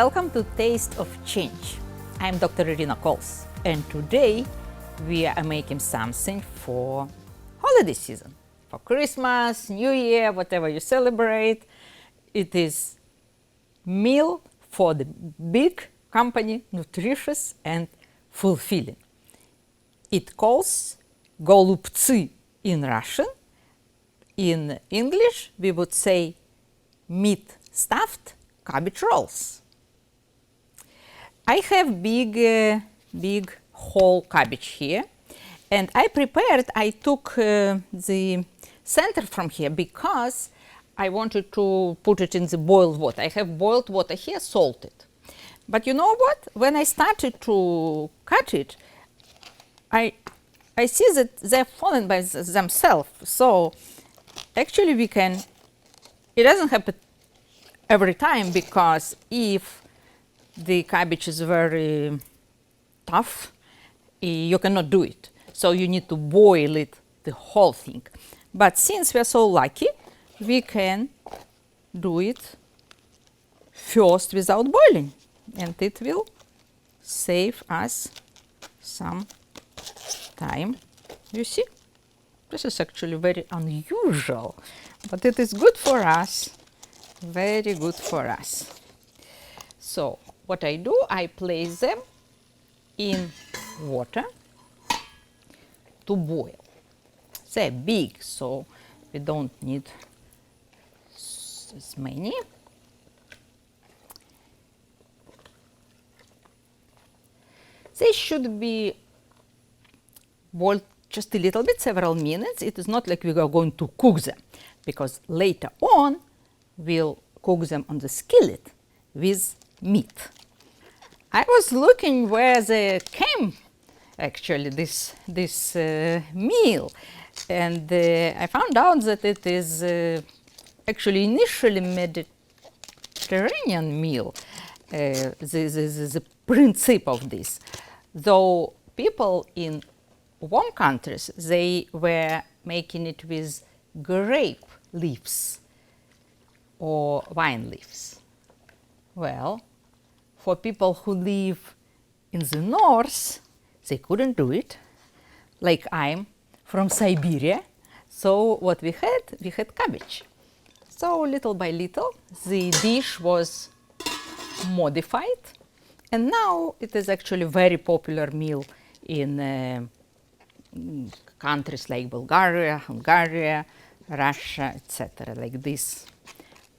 Welcome to Taste of Change. I'm Dr. Irina Kols, and today we are making something for holiday season, for Christmas, New Year, whatever you celebrate. It is meal for the big company, nutritious and fulfilling. It calls Golubzi in Russian. In English, we would say meat stuffed cabbage rolls. I have big whole cabbage here, and I took the center from here because I wanted to put it in the boiled water. I have boiled water here, salted. But you know what? When I started to cut it, I see that they're falling by themselves. So actually it doesn't happen every time, because if the cabbage is very tough, you cannot do it. So you need to boil it, the whole thing. But since we are so lucky, we can do it first without boiling, and it will save us some time. You see, this is actually very unusual, but it is good for us, very good for us. So what I do, I place them in water to boil. They're big, so we don't need as many. They should be boiled just a little bit, several minutes. It is not like we are going to cook them, because later on we'll cook them on the skillet with meat. I was looking where they came, actually, this meal, and I found out that it is actually initially Mediterranean meal, the principle of this. Though people in warm countries, they were making it with grape leaves or wine leaves. Well, for people who live in the north, they couldn't do it. Like I'm from Siberia, so what we had cabbage. So little by little, the dish was modified, and now it is actually a very popular meal in countries like Bulgaria, Hungary, Russia, etc., like this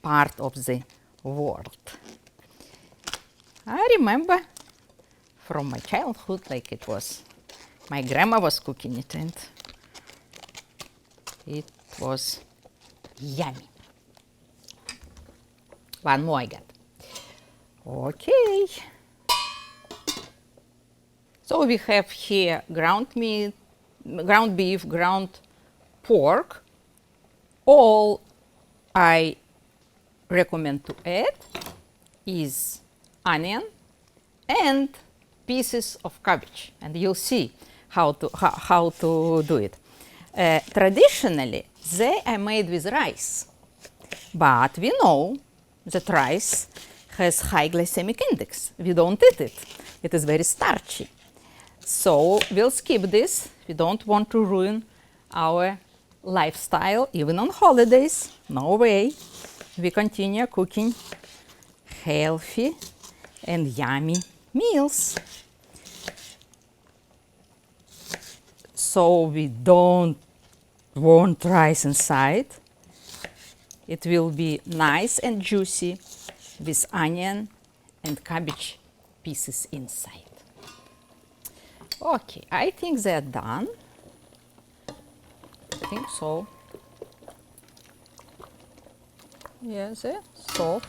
part of the world. I remember from my childhood, like it was, my grandma was cooking it, and it was yummy. One more I got. Okay. So we have here ground meat, ground beef, ground pork. All I recommend to add is onion and pieces of cabbage, and you'll see how to do it. Traditionally, they are made with rice, but we know that rice has high glycemic index. We don't eat it. It is very starchy. So we'll skip this. We don't want to ruin our lifestyle, even on holidays. No way. We continue cooking healthy and yummy meals. So we don't want rice inside. It will be nice and juicy with onion and cabbage pieces inside. Okay, I think they're done. I think so. Yes, they're soft.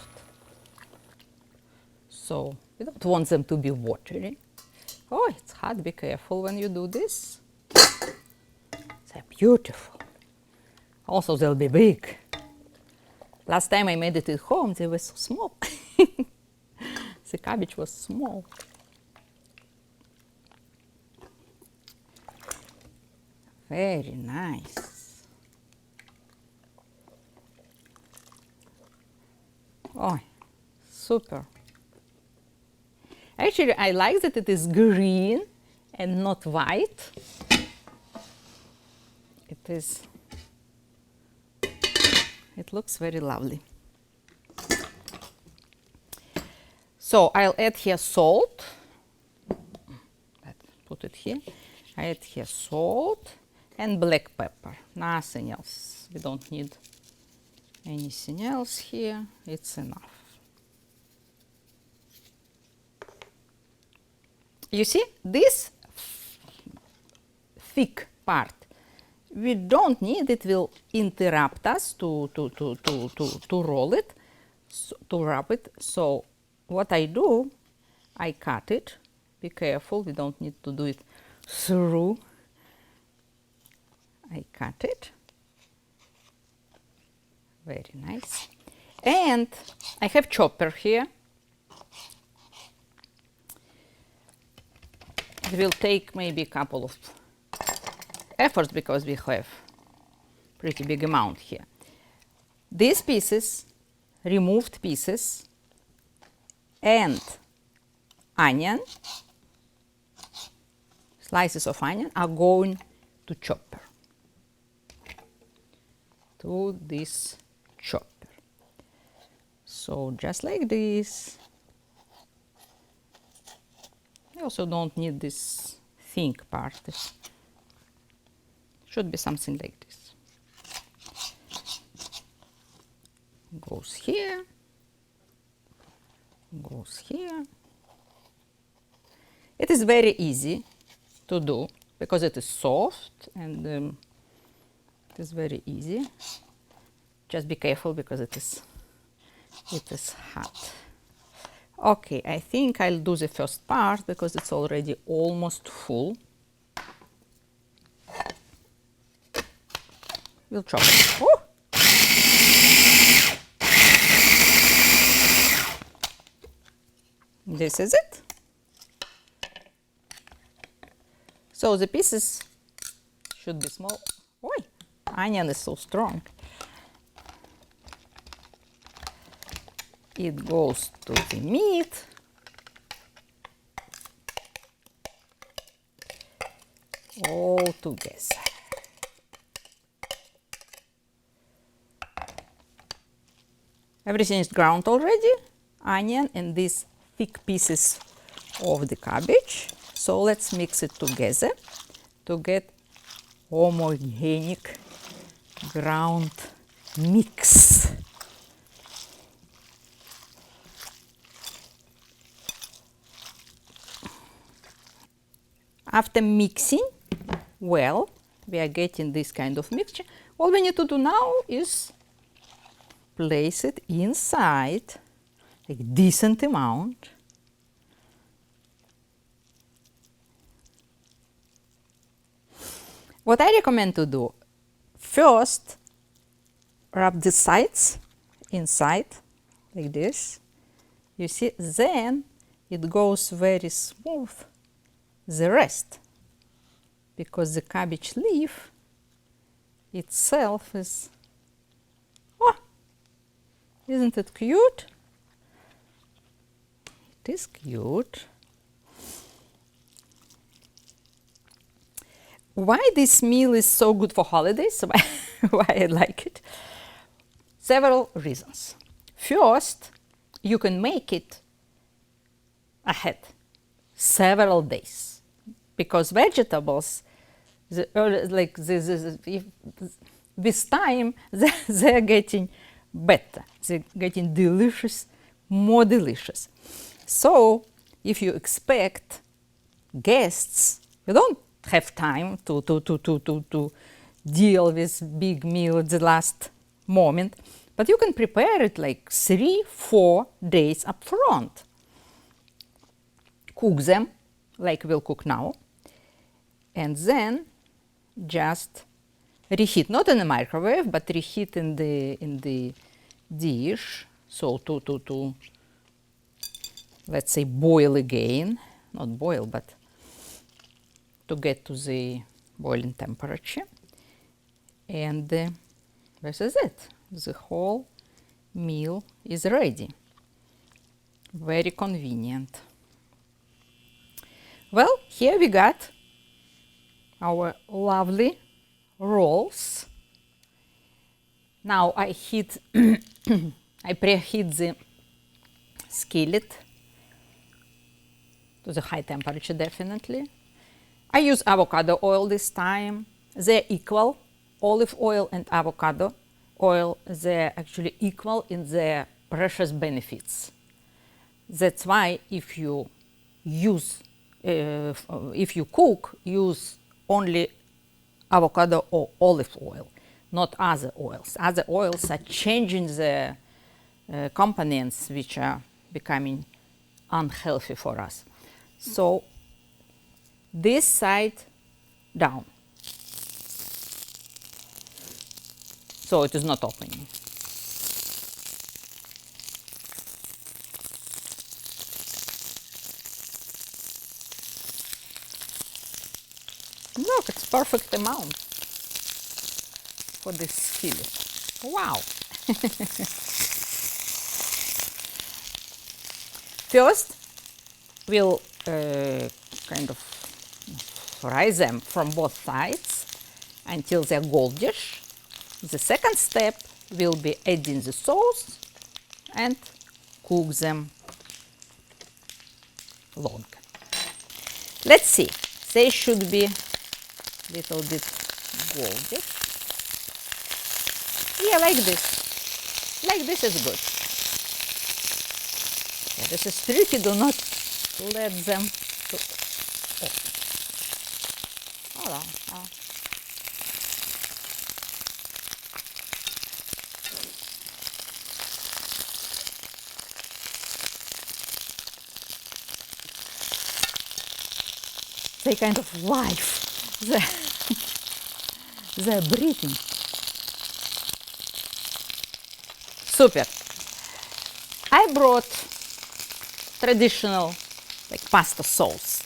So we don't want them to be watery. Oh, it's hot. Be careful when you do this. They're beautiful. Also, they'll be big. Last time I made it at home, they were so small. The cabbage was small. Very nice. Oh, super. Actually, I like that it is green and not white. It looks very lovely. So I'll add here salt. Let's put it here. I add here salt and black pepper. Nothing else. We don't need anything else here. It's enough. You see, this thick part, we don't need it. Will interrupt us to roll it, to wrap it. So what I do, I cut it. Be careful, we don't need to do it through. I cut it. Very nice. And I have chopper here. It will take maybe a couple of efforts because we have pretty big amount here. These pieces, removed pieces, and onion, slices of onion are going to chopper, to this chopper. So just like this. I also don't need this thin part. It should be something like this. Goes here, goes here. It is very easy to do because it is soft and it is very easy. Just be careful because it is hot. Okay, I think I'll do the first part because it's already almost full. We'll chop it. Oh! This is it. So the pieces should be small. Oi, onion is so strong. It goes to the meat. All together. Everything is ground already. Onion and these thick pieces of the cabbage. So let's mix it together to get homogenic ground mix. After mixing well, we are getting this kind of mixture. All we need to do now is place it inside, like decent amount. What I recommend to do, first wrap the sides inside, like this. You see, then it goes very smooth. The rest, because the cabbage leaf itself is, oh, isn't it cute? It is cute. Why this meal is so good for holidays, why I like it? Several reasons. First, you can make it ahead, several days. Because vegetables, with time, they're getting better. They're getting delicious, more delicious. So if you expect guests, you don't have time to deal with big meal at the last moment, but you can prepare it like 3-4 days up front. Cook them like we'll cook now. And then just reheat, not in the microwave, but reheat in the dish. So to let's say boil again, not boil, but to get to the boiling temperature. And this is it. The whole meal is ready. Very convenient. Well, here we got our lovely rolls. Now I heat, I preheat the skillet to the high temperature definitely. I use avocado oil this time. They're equal. Olive oil and avocado oil, they're actually equal in their precious benefits. That's why if you use, if you cook, use only avocado or olive oil, not other oils. Other oils are changing the components which are becoming unhealthy for us. So this side down. So it is not opening. Look, it's perfect amount for this skillet. Wow! First, we'll kind of fry them from both sides until they're goldish. The second step will be adding the sauce and cook them long. Let's see, they should be a little bit goldish. Yeah, like this. Like this is good. Yeah, this is tricky, do not let them to oh. They kind of life. They're breathing. Super. I brought traditional like pasta sauce.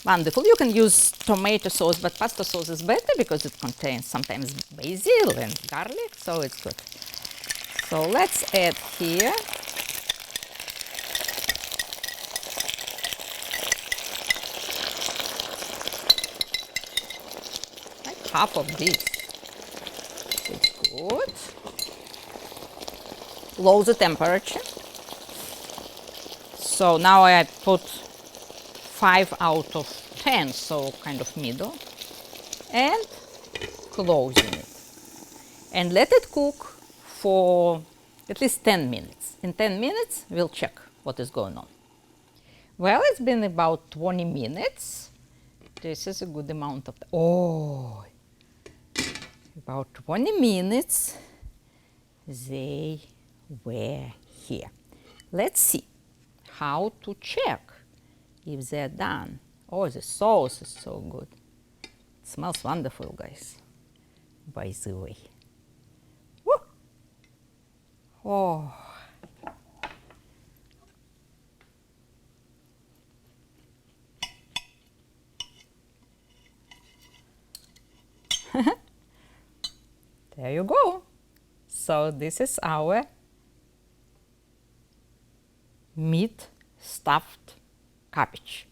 Wonderful. You can use tomato sauce, but pasta sauce is better because it contains sometimes basil and garlic, so it's good. So let's add here like half of this. It's good. Lower the temperature. So now I put 5 out of 10, so kind of middle, and closing it. And let it cook for at least 10 minutes. In 10 minutes, we'll check what is going on. Well, it's been about 20 minutes. This is a good amount of, oh, about 20 minutes, they were here. Let's see how to check if they're done. Oh, the sauce is so good. It smells wonderful, guys, by the way. Woo! Oh. There you go. So this is our meat stuffed cabbage.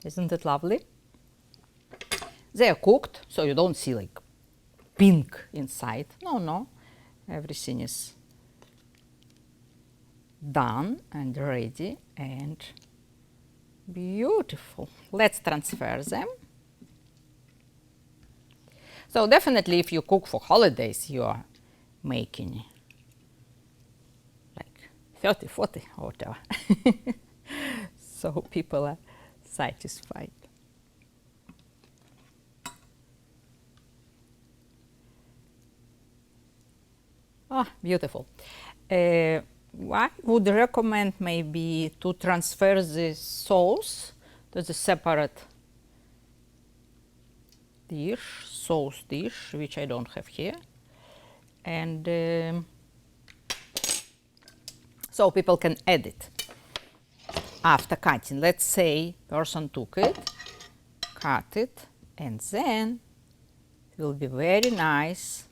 Isn't it lovely? They are cooked, so you don't see like pink inside. No, everything is done and ready and beautiful. Let's transfer them. So definitely if you cook for holidays, you are making like 30, 40 or whatever. So people are satisfied. Ah, beautiful. I would recommend maybe to transfer the sauce to the separate dish, sauce dish, which I don't have here. And so people can add it after cutting. Let's say person took it, cut it, and then it will be very nice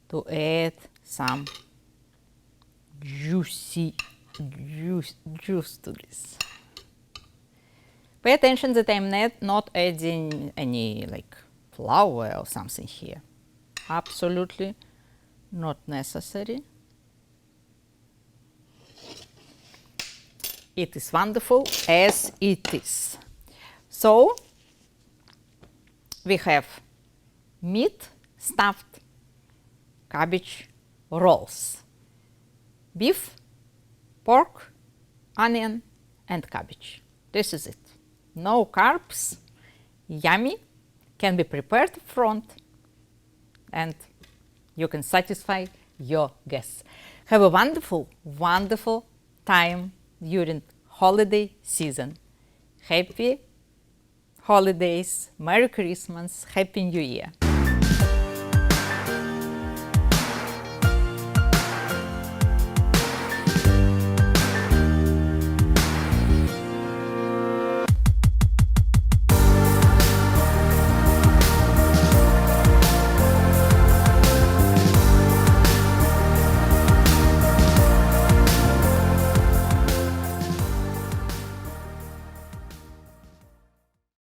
to add some juice to this. Pay attention that I'm not adding any like flour or something here. Absolutely not necessary. It is wonderful as it is. So we have meat stuffed cabbage rolls. Beef, pork, onion and cabbage. This is it. No carbs, yummy, can be prepared up front, and you can satisfy your guests. Have a wonderful, wonderful time during holiday season. Happy holidays, Merry Christmas, Happy New Year.